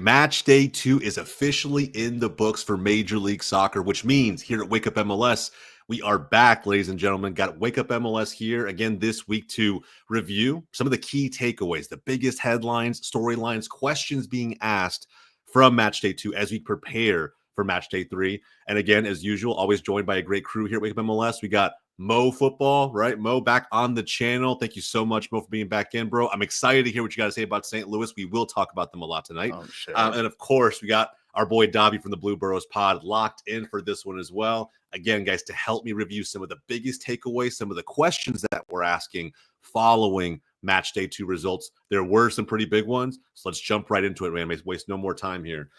Match day 2 is officially in the books for Major League Soccer, which means here at Wake Up MLS, we are back, ladies and gentlemen. Got Wake Up MLS here again this week to review some of the key takeaways, the biggest headlines, storylines, questions being asked from Match day 2 as we prepare for Match day 3. And again, as usual, always joined by a great crew here at Wake Up MLS. We got Mo Football, right? Mo back on the channel. Thank you so much, Mo, for being back in, bro. I'm excited to hear what you got to say about St. Louis. We will talk about them a lot tonight. Oh, sure. And of course, we got our boy Dobby from the Blue Burrows pod locked in for this one as well. Again, guys, to help me review some of the biggest takeaways, some of the questions that we're asking following Match day 2 results. There were some pretty big ones. So let's jump right into it, man. Waste no more time here.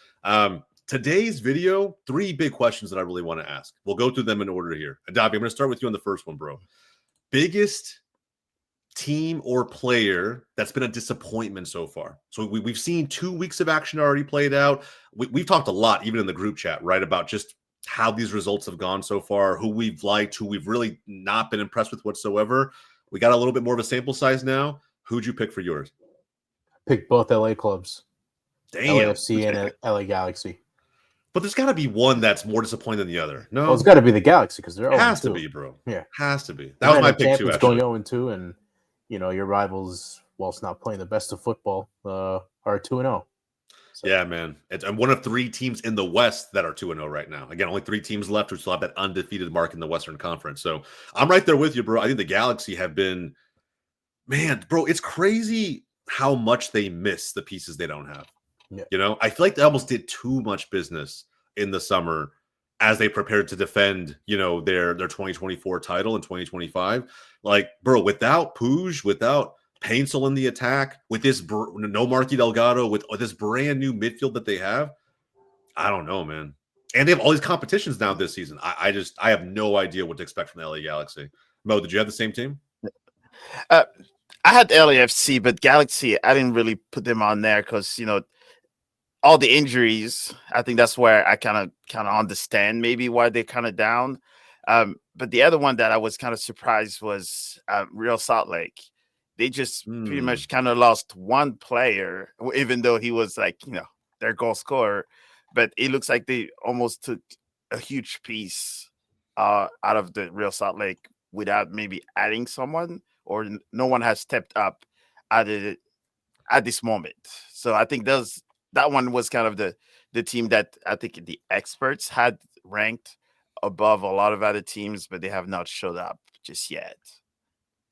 Today's video, 3 big questions that I really want to ask. We'll go through them in order here. Dobby, I'm going to start with you on the first one, bro. Biggest team or player that's been a disappointment so far. So we've seen 2 weeks of action already played out. We've talked a lot, even in the group chat, right, about just how these results have gone so far, who we've liked, who we've really not been impressed with whatsoever. We got a little bit more of a sample size now. Who'd you pick for yours? Pick both LA clubs. Damn. LAFC and LA Galaxy. But there's got to be one that's more disappointing than the other. No, well, it's got to be the Galaxy because they're 0-2. Has to be, bro. Yeah, has to be. That was my pick too. Actually, going 0-2, and you know your rivals, whilst not playing the best of football, are 2-0. So. Yeah, man. I'm one of 3 teams in the West that are 2-0 right now. Again, only 3 teams left who still have that undefeated mark in the Western Conference. So I'm right there with you, bro. I think the Galaxy have been, man, bro. It's crazy how much they miss the pieces they don't have. Yeah. You know, I feel like they almost did too much business in the summer as they prepared to defend, you know, their 2024 title in 2025. Like, bro, without Puig, without Paintsel in the attack, with this no Marky Delgado, with this brand new midfield that they have, I don't know, man. And they have all these competitions now this season. I have no idea what to expect from the LA Galaxy. Mo, did you have the same team? I had LAFC, but Galaxy, I didn't really put them on there because, you know, all the injuries. I think that's where I kind of understand maybe why they're kind of down. But the other one that I was kind of surprised was Real Salt Lake. They just pretty much kind of lost one player, even though he was like, you know, their goal scorer. But it looks like they almost took a huge piece out of the Real Salt Lake without maybe adding someone, or no one has stepped up at this moment. So I think that one was kind of the team that I think the experts had ranked above a lot of other teams, but they have not showed up just yet.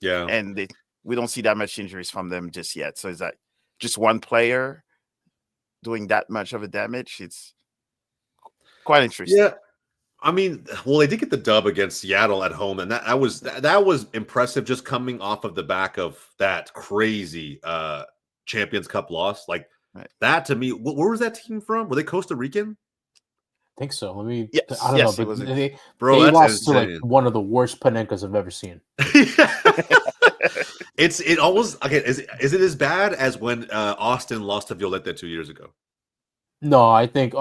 Yeah. And we don't see that much injuries from them just yet. So is that just one player doing that much of a damage? It's quite interesting. Yeah. I mean, well, they did get the dub against Seattle at home, and that was impressive just coming off of the back of that crazy Champions Cup loss. Like, right. That to me, where was that team from? Were they Costa Rican? I think so. Let me. Yes, I don't know, but they lost to like one of the worst Panenkas I've ever seen. It almost okay. Is it as bad as when Austin lost to Violeta 2 years ago? No, I think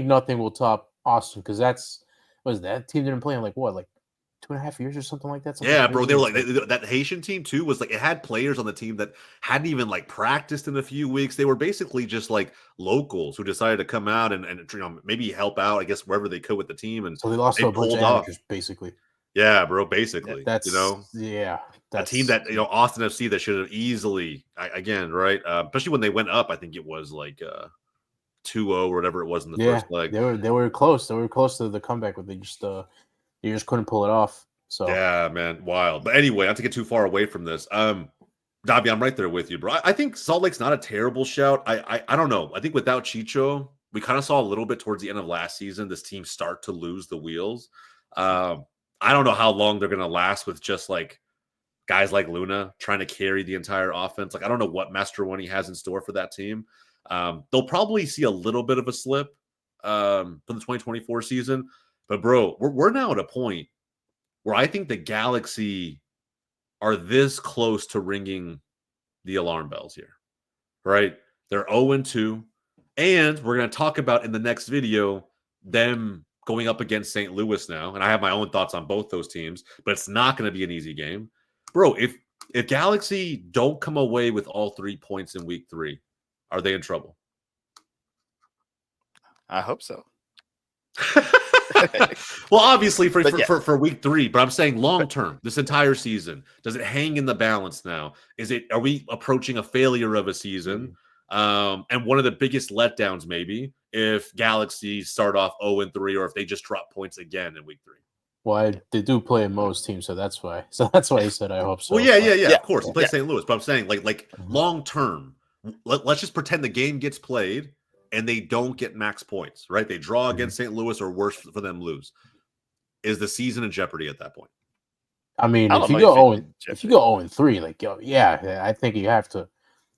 nothing will top Austin because that team didn't play in like 2.5 years or something like that. Yeah, bro. They were like that Haitian team too was like it had players on the team that hadn't even like practiced in a few weeks. They were basically just like locals who decided to come out and you know maybe help out, I guess, wherever they could with the team. And so they lost to a bunch of amateurs, basically. Yeah, bro. Basically, that's you know, a team that Austin FC that should have easily again, right? Especially when they went up, I think it was like 2-0 or whatever it was in the first leg. They were close. They were close to the comeback, but they just couldn't pull it off. So yeah, man, wild. But anyway, not to get too far away from this. Dobby, I'm right there with you, bro. I think Salt Lake's not a terrible shout. I don't know. I think without Chicho, we kind of saw a little bit towards the end of last season this team start to lose the wheels. I don't know how long they're gonna last with just like guys like Luna trying to carry the entire offense. Like I don't know what Mastroeni has in store for that team. They'll probably see a little bit of a slip for the 2024 season. But bro, we're now at a point where I think the Galaxy are this close to ringing the alarm bells here, right? They're 0-2, and we're going to talk about in the next video them going up against St. Louis now, and I have my own thoughts on both those teams, but it's not going to be an easy game. Bro, if Galaxy don't come away with all 3 points in week 3, are they in trouble? I hope so. Well, obviously But for week 3, but I'm saying long term, this entire season, does it hang in the balance now? Are we approaching a failure of a season? And one of the biggest letdowns, maybe, if Galaxy start off 0-3, or if they just drop points again in week 3. Well, they do play in Mo's team, so that's why. So that's why he said, "I hope so." Well, yeah, Yeah, of course, he plays St. Louis, but I'm saying like Mhm. long term, let's just pretend the game gets played and they don't get max points, right? They draw against St. Louis, or worse for them, lose. Is the season in jeopardy at that point? I mean, I if don't you know if go it 0, if you go 0-3, like yeah, I think you have to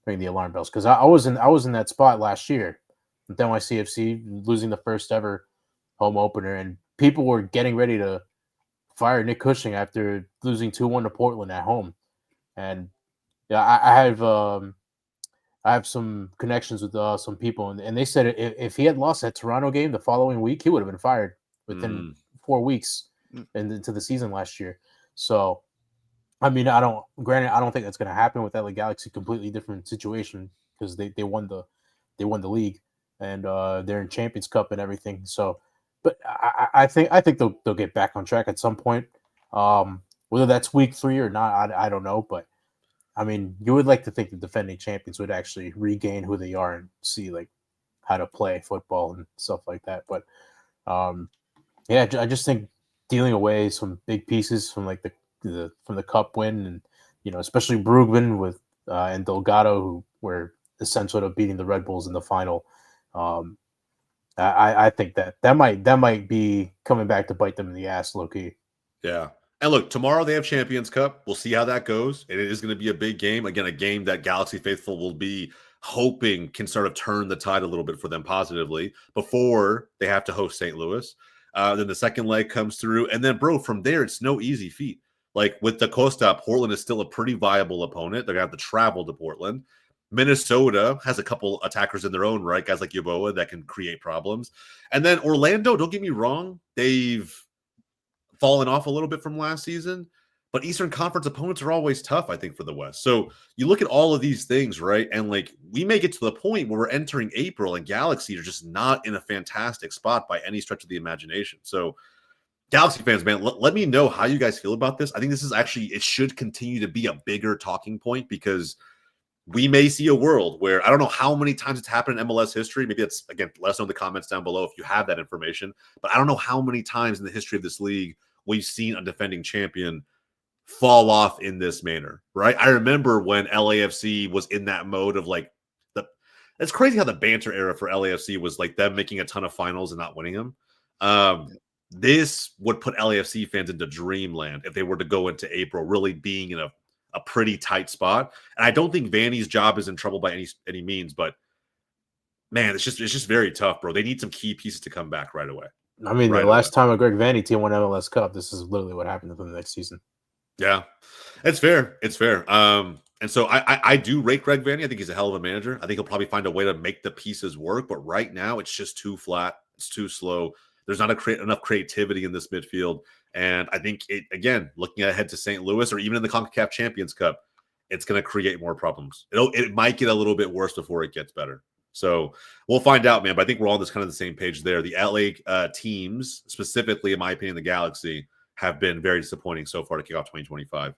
ring the alarm bells because I was in that spot last year with NYCFC losing the first ever home opener, and people were getting ready to fire Nick Cushing after losing 2-1 to Portland at home. And yeah, I have some connections with some people, and they said if he had lost that Toronto game the following week, he would have been fired within 4 weeks Mm. into the season last year. So, I mean, I don't think that's going to happen with LA Galaxy. Completely different situation because they won the league, and they're in Champions Cup and everything. So, but I think they'll get back on track at some point. Whether that's week 3 or not, I don't know, but I mean, you would like to think the defending champions would actually regain who they are and see like how to play football and stuff like that. But yeah, I just think dealing away some big pieces from like from the cup win, and especially Brugman with and Delgado, who were essential to beating the Red Bulls in the final. Um, I think that might be coming back to bite them in the ass, low key. Yeah. And look, tomorrow they have Champions Cup. We'll see how that goes. And it is going to be a big game. Again, a game that Galaxy faithful will be hoping can sort of turn the tide a little bit for them positively before they have to host St. Louis. Then the second leg comes through. And then, bro, from there, it's no easy feat. Like with Da Costa, Portland is still a pretty viable opponent. They're going to have to travel to Portland. Minnesota has a couple attackers in their own right, guys like Yeboah that can create problems. And then Orlando, don't get me wrong, they've fallen off a little bit from last season, but Eastern Conference opponents are always tough, I think, for the West. So you look at all of these things, right? And like we may get to the point where we're entering April and Galaxy are just not in a fantastic spot by any stretch of the imagination. So Galaxy fans, man, let me know how you guys feel about this. I think this is actually, it should continue to be a bigger talking point because we may see a world where I don't know how many times it's happened in MLS history. Maybe it's, again, let us know in the comments down below if you have that information. But I don't know how many times in the history of this league we've seen a defending champion fall off in this manner, right? I remember when LAFC was in that mode of like, it's crazy how the banter era for LAFC was like them making a ton of finals and not winning them. This would put LAFC fans into dreamland if they were to go into April really being in a pretty tight spot. And I don't think Vanny's job is in trouble by any means, but man, it's just very tough, bro. They need some key pieces to come back right away. I mean, Right the last away. time a Greg Vanny team won MLS Cup, this is literally what happened to them the next season. Yeah, it's fair. It's fair. And so I do rate Greg Vanny. I think he's a hell of a manager. I think he'll probably find a way to make the pieces work. But right now, it's just too flat. It's too slow. There's not enough creativity in this midfield. And I think again, looking ahead to St. Louis or even in the CONCACAF Champions Cup, it's going to create more problems. It might get a little bit worse before it gets better. So we'll find out, man. But I think we're all on this kind of the same page there. The LA teams, specifically, in my opinion, the Galaxy, have been very disappointing so far to kick off 2025.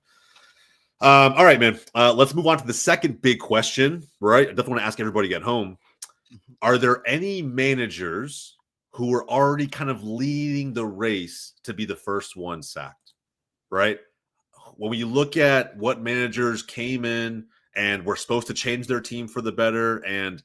All right, man. Let's move on to the second big question, right? I definitely want to ask everybody at home. Are there any managers who are already kind of leading the race to be the first one sacked, right? When you look at what managers came in and were supposed to change their team for the better and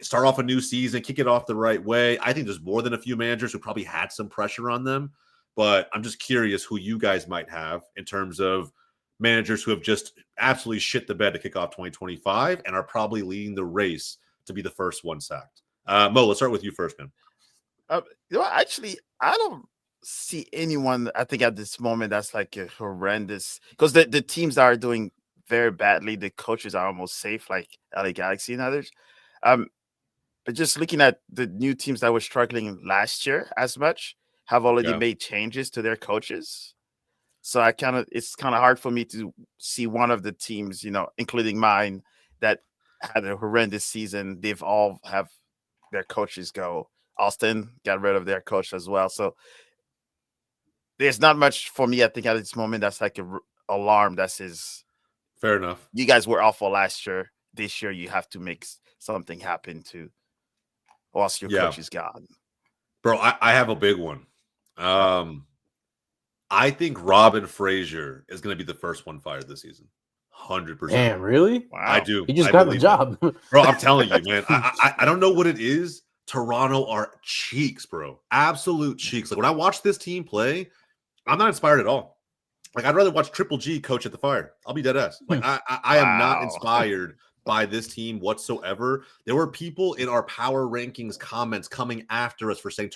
start off a new season, kick it off the right way, I think there's more than a few managers who probably had some pressure on them. But I'm just curious who you guys might have in terms of managers who have just absolutely shit the bed to kick off 2025 and are probably leading the race to be the first one sacked. Mo, let's start with you first, man. Actually, I don't see anyone, I think, at this moment that's like a horrendous, because the teams that are doing very badly, the coaches are almost safe, like LA Galaxy and others. But just looking at the new teams that were struggling last year as much have already made changes to their coaches. So it's kind of hard for me to see one of the teams, including mine, that had a horrendous season. They've all have their coaches go Austin got rid of their coach as well. So there's not much for me, I think, at this moment that's like a alarm that says, fair enough. You guys were awful last year. This year, you have to make something happen or else your coach is gone. Bro, I have a big one. I think Robin Frazier is going to be the first one fired this season. 100%. Damn, really? Wow. I do. He just got the job. Bro, I'm telling you, man. I don't know what it is. Toronto are cheeks, bro. Absolute cheeks. Like when I watch this team play, I'm not inspired at all. Like I'd rather watch Triple G coach at the Fire. I'll be dead ass. Like I am not inspired by this team whatsoever. There were people in our power rankings comments coming after us for saying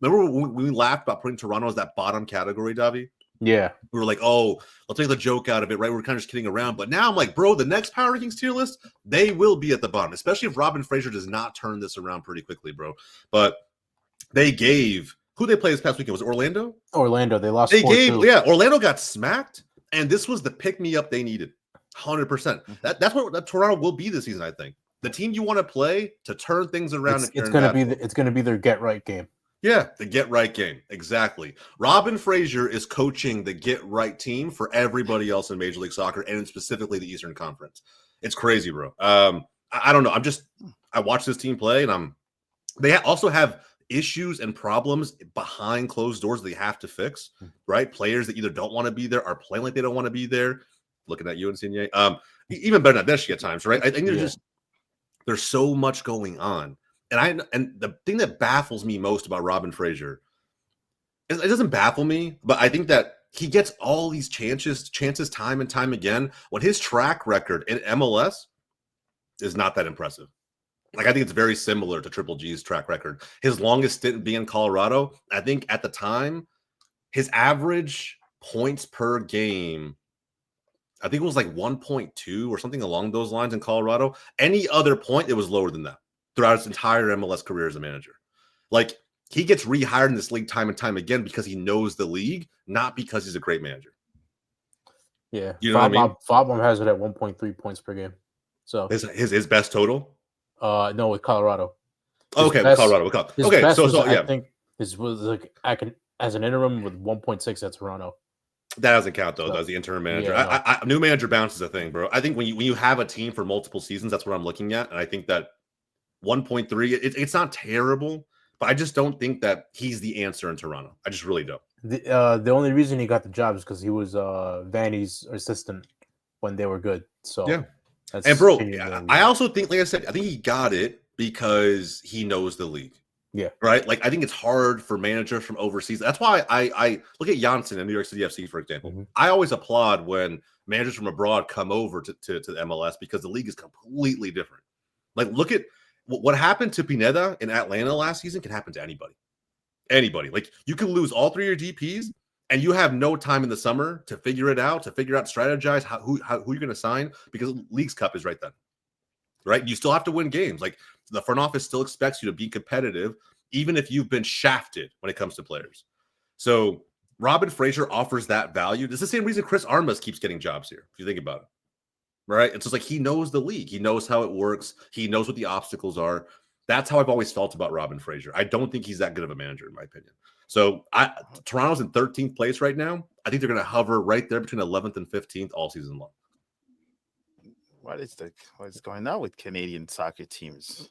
remember when we laughed about putting Toronto as that bottom category, Davi? Yeah. We were like, oh, let's take the joke out of it, right? We're kind of just kidding around. But now I'm like, bro, the next power rankings tier list, they will be at the bottom, especially if Robin Frazier does not turn this around pretty quickly, bro. But they gave who they played this past weekend? Was it Orlando? Orlando. They lost. Orlando got smacked, and this was the pick me up they needed. 100%. That's what Toronto will be this season, I think. The team you want to play to turn things around. It's going to be their get right game. Yeah, the get right game. Exactly. Robin Frazier is coaching the get right team for everybody else in Major League Soccer and specifically the Eastern Conference. It's crazy, bro. I don't know. I watch this team play, and they also have issues and problems behind closed doors they have to fix, right? Players that either don't want to be there are playing like they don't want to be there. Looking at you, Insigne. Even better than Deshi at times, right? I think there's so much going on. And the thing that baffles me most about Robin Frazier is it doesn't baffle me, but I think that he gets all these chances time and time again when his track record in MLS is not that impressive. Like I think it's very similar to Triple G's track record. His longest stint being in Colorado, I think at the time, his average points per game, I think it was like 1.2 or something along those lines in Colorado. Any other point, it was lower than that throughout his entire MLS career as a manager. Like he gets rehired in this league time and time again because he knows the league, not because he's a great manager. Yeah. You know what I mean? Fabum has it at 1.3 points per game. So his best total? No, with Colorado. Colorado. Okay, I think his was like as an interim with 1.6 at Toronto. That doesn't count though. As the interim manager, Yeah, new manager bounce is a thing, bro. I think when you have a team for multiple seasons, that's what I'm looking at, and I think that 1.3, it's not terrible, but I just don't think that he's the answer in Toronto. I just really don't. The only reason he got the job is because he was Vanny's assistant when they were good. So yeah. And bro, I also think, like I said, I think he got it because he knows the league. Yeah. Right. Like I think it's hard for managers from overseas. That's why I look at Janssen in New York City FC, for example. Mm-hmm. I always applaud when managers from abroad come over to the MLS because the league is completely different. Like look at what happened to Pineda in Atlanta last season can happen to anybody. Anybody. Like you can lose all three of your DPs and you have no time in the summer to figure it out, strategize who you're going to sign because Leagues Cup is right then. Right? You still have to win games. Like the front office still expects you to be competitive, even if you've been shafted when it comes to players. So Robin Frazier offers that value. It's the same reason Chris Armas keeps getting jobs here, if you think about it. Right? It's just like he knows the league. He knows how it works. He knows what the obstacles are. That's how I've always felt about Robin Frazier. I don't think he's that good of a manager, in my opinion. So Toronto's in 13th place right now. I think they're going to hover right there between 11th and 15th all season long. What is going on with Canadian soccer teams?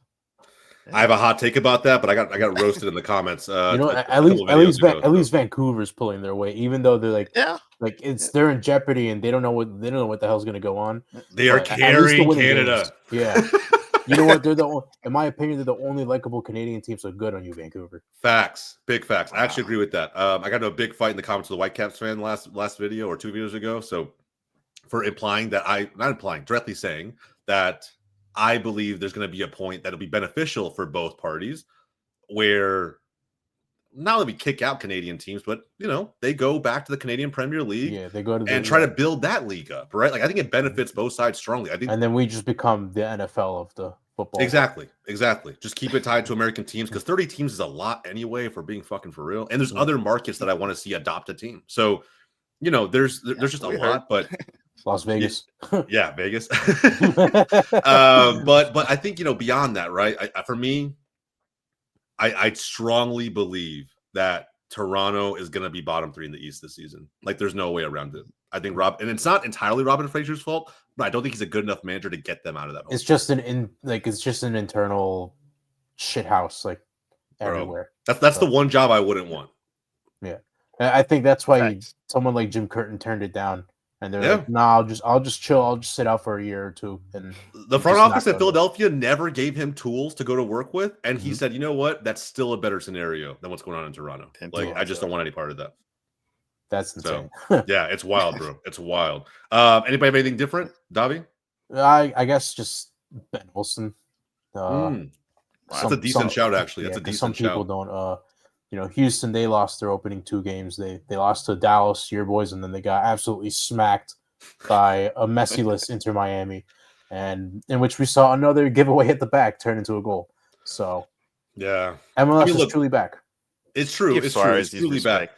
I have a hot take about that, but I got roasted in the comments. At least Vancouver's pulling their weight, even though they're they're in jeopardy and they don't know what the hell's going to go on. They are carrying Canada. Yeah, you know what? In my opinion, they're the only likable Canadian team. So good on you, Vancouver. Facts, big facts. I actually agree with that. I got into a big fight in the comments with the Whitecaps fan last video or 2 videos ago. So for implying that directly saying that I believe there's going to be a point that'll be beneficial for both parties where not only we kick out Canadian teams, but they go back to the Canadian Premier League. Yeah, they go to and try to build that league up, right? Like I think it benefits both sides strongly. I think, and then we just become the NFL of the football. Exactly. Just keep it tied to American teams because 30 teams is a lot anyway. If we're being fucking for real, and there's other markets that I want to see adopt a team. So there's just a lot, but. Las Vegas. Yeah, Vegas. But I think, beyond that, right? For me, I strongly believe that Toronto is going to be bottom 3 in the East this season. Like, there's no way around it. I think and it's not entirely Robin Fraser's fault, but I don't think he's a good enough manager to get them out of that hole. It's just an internal shit house, like everywhere. That's the one job I wouldn't want. Yeah, I think that's why someone like Jim Curtin turned it down, and they're like, "No, I'll just chill. I'll just sit out for a year or two." And the front office in Philadelphia never gave him tools to go to work with, and he said, "You know what? That's still a better scenario than what's going on in Toronto. Like, I just don't want any part of that." That's insane. So, yeah, it's wild, bro. It's wild. Anybody have anything different, Davi? I guess just Ben Olsen. That's a decent shout, actually. That's a decent shout. Some people don't. Houston, they lost their opening 2 games. They lost to Dallas, your boys, and then they got absolutely smacked by a messy-less Inter Miami, and in which we saw another giveaway at the back turn into a goal. So, yeah, MLS is truly back. It's true. It's true. It's truly back.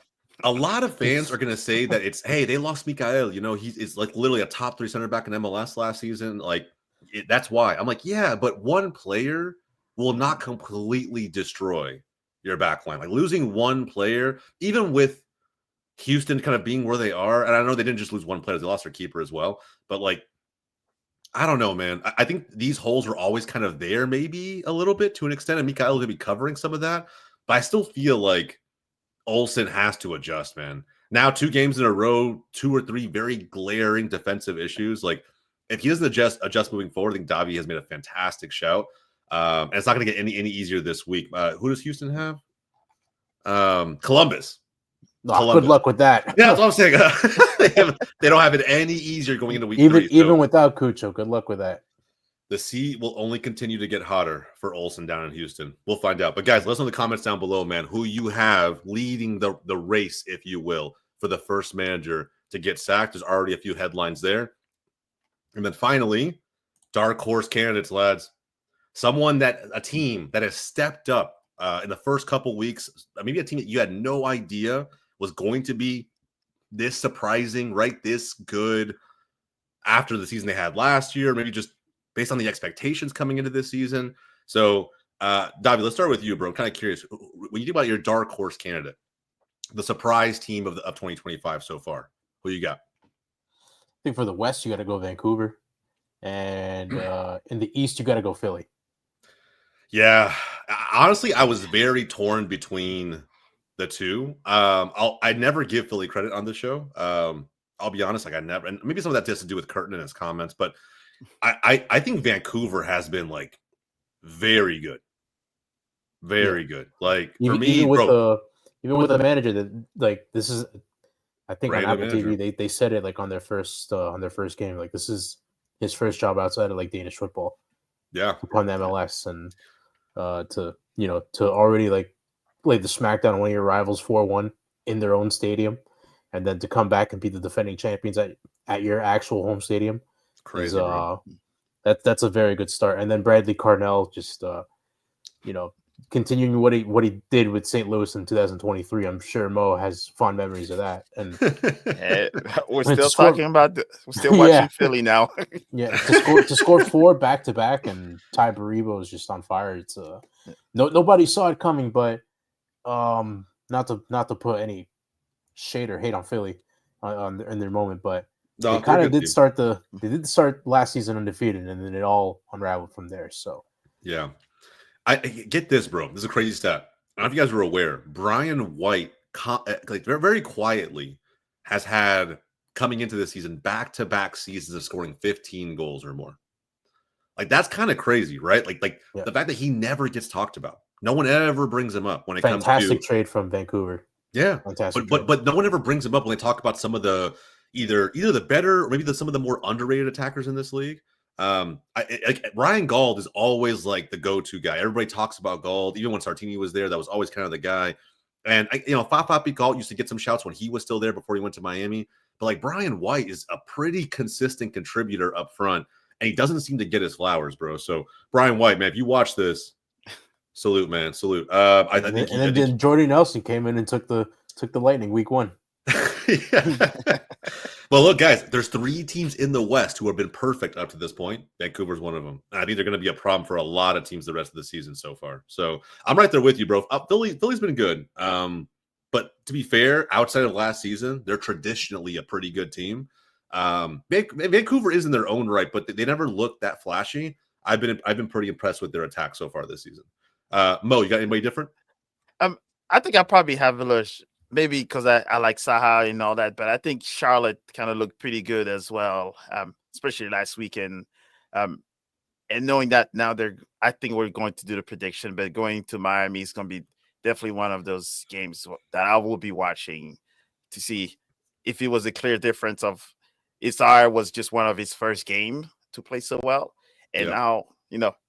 A lot of fans are going to say that they lost Mikael. He's like literally a top 3 center back in MLS last season. Like, that's why. I'm like, yeah, but one player will not completely destroy your back line. Like, losing one player, even with Houston kind of being where they are, and I know they didn't just lose one player, they lost their keeper as well, but like, I don't know, man. I think these holes are always kind of there, maybe a little bit to an extent, and Mikael will be covering some of that, but I still feel like Olsen has to adjust, man. Now 2 games in a row, 2 or 3 very glaring defensive issues. Like, if he doesn't adjust moving forward, I think Davi has made a fantastic shout. And it's not going to get any easier this week. Who does Houston have? Columbus. Good luck with that. Yeah, that's what I'm saying. They don't have it any easier going into week 3. Even without Cucho, good luck with that. The sea will only continue to get hotter for Olsen down in Houston. We'll find out. But guys, let us know in the comments down below, man, who you have leading the race, if you will, for the first manager to get sacked. There's already a few headlines there. And then finally, dark horse candidates, lads. A team that has stepped up in the first couple weeks, maybe a team that you had no idea was going to be this surprising, right? This good after the season they had last year, maybe just based on the expectations coming into this season. So, Davi, let's start with you, bro. I'm kind of curious. When you think about your dark horse candidate, the surprise team of 2025 so far, who you got? I think for the West, you got to go Vancouver. And in the East, you got to go Philly. Yeah. Honestly, I was very torn between the two. I never give Philly credit on this show. I'll be honest, and maybe some of that has to do with Curtin and his comments, but I think Vancouver has been like very good. Very good. Like, for me, even with the manager that, like, this is, I think on Apple TV they said it like on their first game, like this is his first job outside of like Danish football. Yeah. To come to MLS and to already like play the smackdown on one of your rivals 4-1 in their own stadium, and then to come back and be the defending champions at your actual home stadium. It's crazy. That's a very good start. And then Bradley Carnell just continuing what he did with St. Louis in 2023. I'm sure Mo has fond memories of that. And we're still talking about we're still watching Philly now. Yeah, to score 4 back-to-back, and Ty Baribo is just on fire. It's nobody saw it coming, but not to put any shade or hate on Philly in their moment, but they kind of did start last season undefeated, and then it all unraveled from there. So yeah. I get this, bro. This is a crazy stat. I don't know if you guys were aware. Brian White, like very quietly, has had coming into this season back-to-back seasons of scoring 15 goals or more. Like, that's kind of crazy, right? Like the fact that he never gets talked about. No one ever brings him up when it comes to fantastic trade from Vancouver. Yeah, but no one ever brings him up when they talk about some of the either the better or maybe some of the more underrated attackers in this league. Ryan Gauld is always like the go-to guy. Everybody talks about Gauld. Even when Sartini was there, that was always kind of the guy. And Fafapi Gauld used to get some shouts when he was still there before he went to Miami. But like, Brian White is a pretty consistent contributor up front, and he doesn't seem to get his flowers, bro. So Brian White, man, if you watch this, salute, man, salute. Then Jordy Nelson came in and took the Lightning week 1. Yeah. Well, look, guys, there's 3 teams in the West who have been perfect up to this point. Vancouver's one of them. I think they're going to be a problem for a lot of teams the rest of the season so far. So I'm right there with you, bro. Philly's been good. But to be fair, outside of last season, they're traditionally a pretty good team. Vancouver is in their own right, but they never looked that flashy. I've been pretty impressed with their attack so far this season. Mo, you got anybody different? I think I probably have a little, maybe because I like Saha and all that, but I think Charlotte kind of looked pretty good as well, especially last weekend. And knowing that now I think we're going to do the prediction, but going to Miami is going to be definitely one of those games that I will be watching to see if it was a clear difference of Isar was just one of his first game to play so well. And now,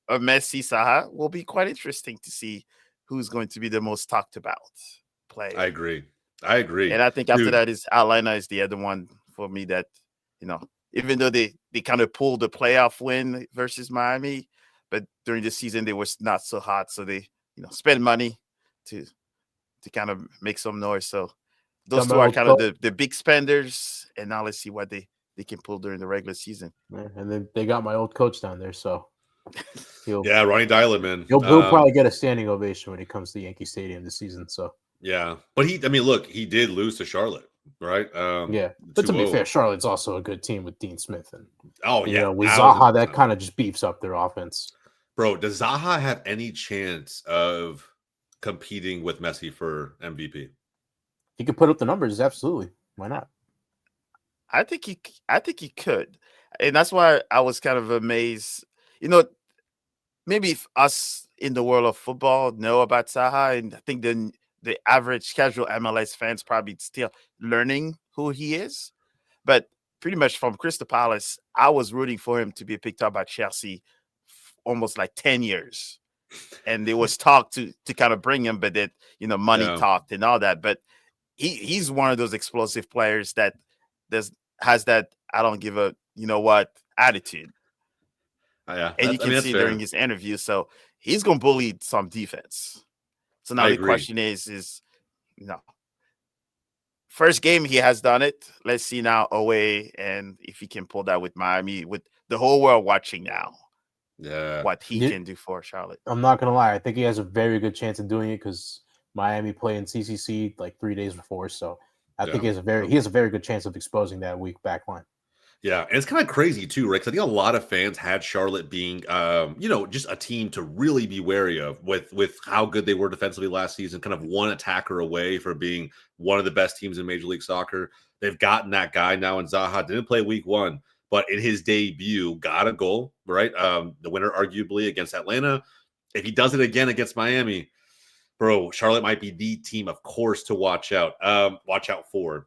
a Messi Saha will be quite interesting to see who's going to be the most talked about player. I agree. And I think after that is Atlanta is the other one for me that, even though they kind of pulled the playoff win versus Miami, but during the season they was not so hot. So they, spend money to kind of make some noise. So those two are kind of the big spenders. And now let's see what they can pull during the regular season. Yeah, and then they got my old coach down there, so Ronnie Dylan, man. He'll probably get a standing ovation when he comes to Yankee Stadium this season. So but he did lose to Charlotte, right? But to be fair, Charlotte's also a good team with Dean Smith and with 1,000%. Zaha, that kind of just beefs up their offense. Bro, does Zaha have any chance of competing with Messi for MVP? He could put up the numbers, absolutely. Why not? I think he could, and that's why I was kind of amazed. Maybe if us in the world of football know about Zaha, and I think then the average casual MLS fans probably still learning who he is. But pretty much from Crystal Palace, I was rooting for him to be picked up by Chelsea almost like 10 years. And there was talk to kind of bring him, but that, money talked and all that. But he's one of those explosive players that has that I don't give a attitude. And you can see during his interview, so he's going to bully some defense. So now the question is, first game he has done it. Let's see now away, and if he can pull that with Miami, with the whole world watching now. What he can do for Charlotte. I'm not gonna lie, I think he has a very good chance of doing it because Miami play in CCC like 3 days before, so I think he has a very good chance of exposing that weak back line. Yeah, and it's kind of crazy too, Rick. I think a lot of fans had Charlotte being, just a team to really be wary of with how good they were defensively last season. Kind of one attacker away from being one of the best teams in Major League Soccer. They've gotten that guy now in Zaha. Didn't play week 1, but in his debut, got a goal, right? The winner, arguably, against Atlanta. If he does it again against Miami, bro, Charlotte might be the team, of course, to watch out for.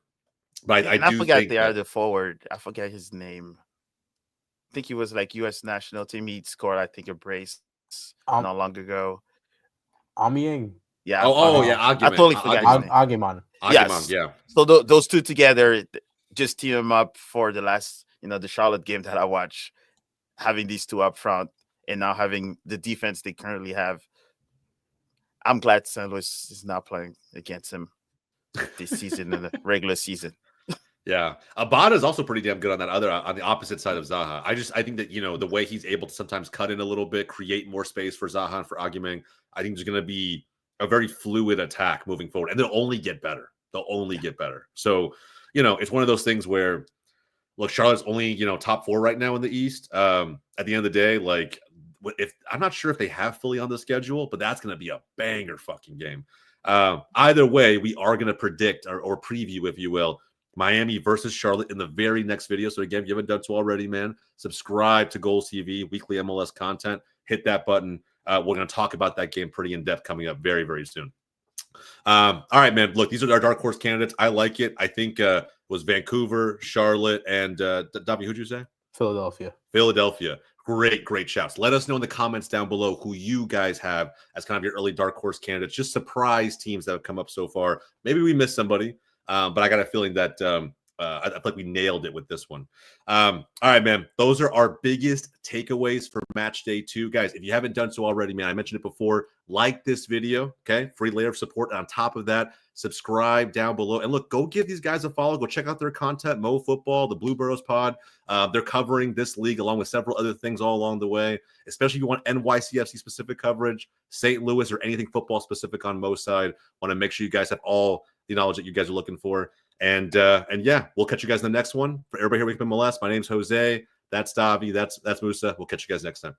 But I forgot the other forward. I forget his name. I think he was like U.S. national team. He scored, I think, a brace not long ago. Amiyang. Yeah. I totally forgot his name. Agiman. Yes. Yeah. So those two together just team them up for the last, the Charlotte game that I watched, having these two up front and now having the defense they currently have. I'm glad St. Louis is not playing against him this season in the regular season. Yeah, Abada is also pretty damn good on the opposite side of Zaha. I think that the way he's able to sometimes cut in a little bit, create more space for Zaha and for Aguimeng, I think there's going to be a very fluid attack moving forward, and they'll only get better. So, it's one of those things where, look, Charlotte's only top 4 right now in the East. At the end of the day, like, if I'm not sure if they have Philly on the schedule, but that's going to be a banger fucking game. Either way, we are going to predict or preview, if you will, Miami versus Charlotte in the very next video. So again, if you haven't done so already, man, subscribe to Goals TV, weekly MLS content. Hit that button. We're going to talk about that game pretty in depth coming up very, very soon. All right, man. Look, these are our dark horse candidates. I like it. I think it was Vancouver, Charlotte, and W. Who'd you say? Philadelphia. Great shouts. Let us know in the comments down below who you guys have as kind of your early dark horse candidates. Just surprise teams that have come up so far. Maybe we missed somebody. But I got a feeling that I feel like we nailed it with this one. All right, man. Those are our biggest takeaways for match day 2. Guys, if you haven't done so already, man, I mentioned it before, like this video, okay? Free layer of support. And on top of that, subscribe down below. And look, go give these guys a follow. Go check out their content, Mo Football, the Blue Burrows Pod. They're covering this league along with several other things all along the way, especially if you want NYCFC specific coverage, St. Louis, or anything football specific on Mo's side. Want to make sure you guys have all the knowledge that you guys are looking for. And yeah, we'll catch you guys in the next one. For everybody here with MLS, my name's Jose. That's Davi. That's Musa. We'll catch you guys next time.